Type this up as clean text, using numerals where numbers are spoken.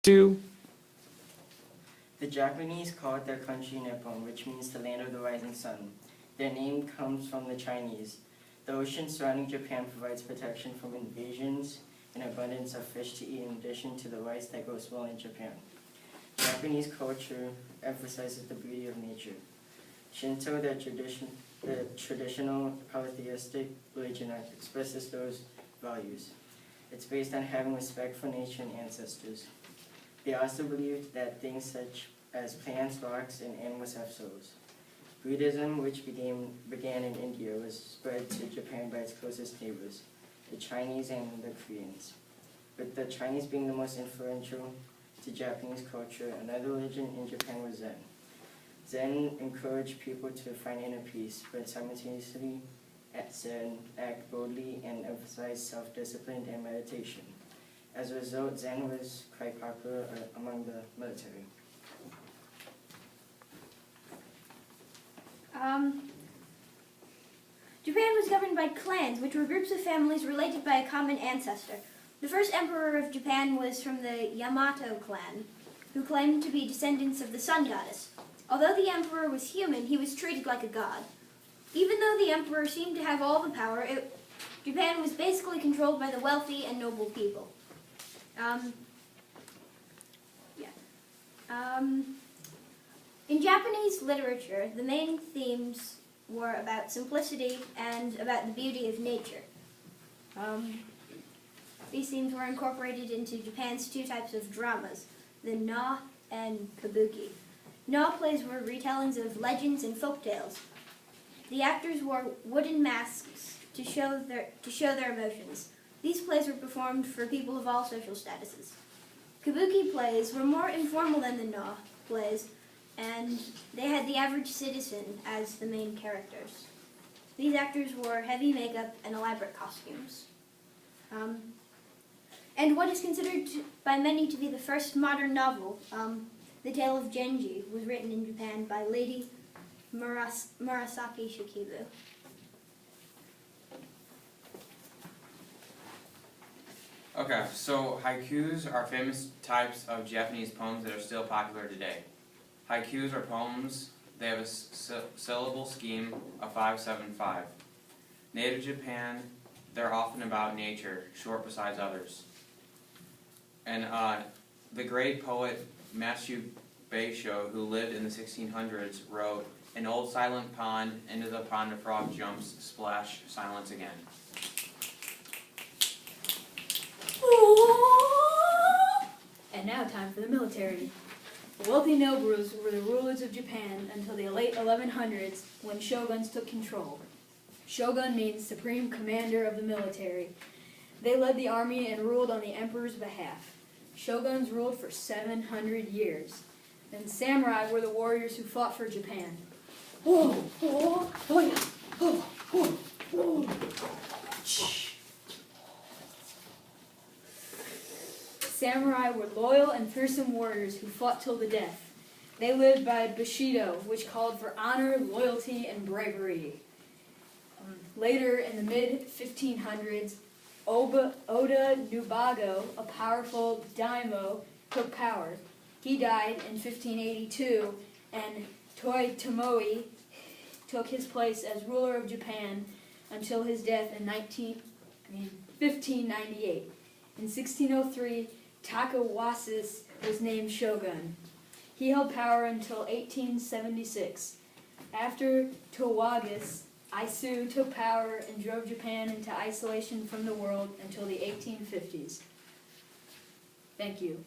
2. The Japanese called their country Nippon, which means the land of the rising sun. Their name comes from the Chinese. The ocean surrounding Japan provides protection from invasions and abundance of fish to eat in addition to the rice that grows well in Japan. Japanese culture emphasizes the beauty of nature. Shinto, the traditional polytheistic religion, expresses those values. It's based on having respect for nature and ancestors. They also believe that things such as plants, rocks, and animals have souls. Buddhism, which began in India, was spread to Japan by its closest neighbors, the Chinese and the Koreans. With the Chinese being the most influential to Japanese culture, another religion in Japan was Zen. Zen encouraged people to find inner peace, but simultaneously Zen act boldly and emphasize self-discipline and meditation. As a result, Zen was quite popular among the military. Japan was governed by clans, which were groups of families related by a common ancestor. The first emperor of Japan was from the Yamato clan, who claimed to be descendants of the sun goddess. Although the emperor was human, he was treated like a god. Even though the emperor seemed to have all the power, Japan was basically controlled by the wealthy and noble people. In Japanese literature, the main themes were about simplicity and about the beauty of nature. These themes were incorporated into Japan's two types of dramas, the Na and Kabuki. Na plays were retellings of legends and folk tales. The actors wore wooden masks to show their emotions. These plays were performed for people of all social statuses. Kabuki plays were more informal than the Na plays, and they had the average citizen as the main characters. These actors wore heavy makeup and elaborate costumes. And what is considered by many to be the first modern novel, The Tale of Genji, was written in Japan by Lady Murasaki Shikibu. Okay, so haikus are famous types of Japanese poems that are still popular today. Haikus are poems, they have a syllable scheme of 5-7-5. Native Japan, they're often about nature, short besides others. And the great poet Matthew Basho, who lived in the 1600s, wrote, "An old silent pond, into the pond a frog jumps, splash, silence again." And now time for the military. The wealthy nobles were the rulers of Japan until the late 1100s when shoguns took control. Shogun means supreme commander of the military. They led the army and ruled on the emperor's behalf. Shoguns ruled for 700 years. And samurai were the warriors who fought for Japan. Samurai were loyal and fearsome warriors who fought till the death. They lived by Bushido, which called for honor, loyalty, and bravery. Later, in the mid-1500s, Oda Nobunaga, a powerful daimyo, took power. He died in 1582, and Toyotomi took his place as ruler of Japan until his death in 1598. In 1603, Takawasu was named shogun. He held power until 1876. After Towagas, Ieyasu took power and drove Japan into isolation from the world until the 1850s. Thank you.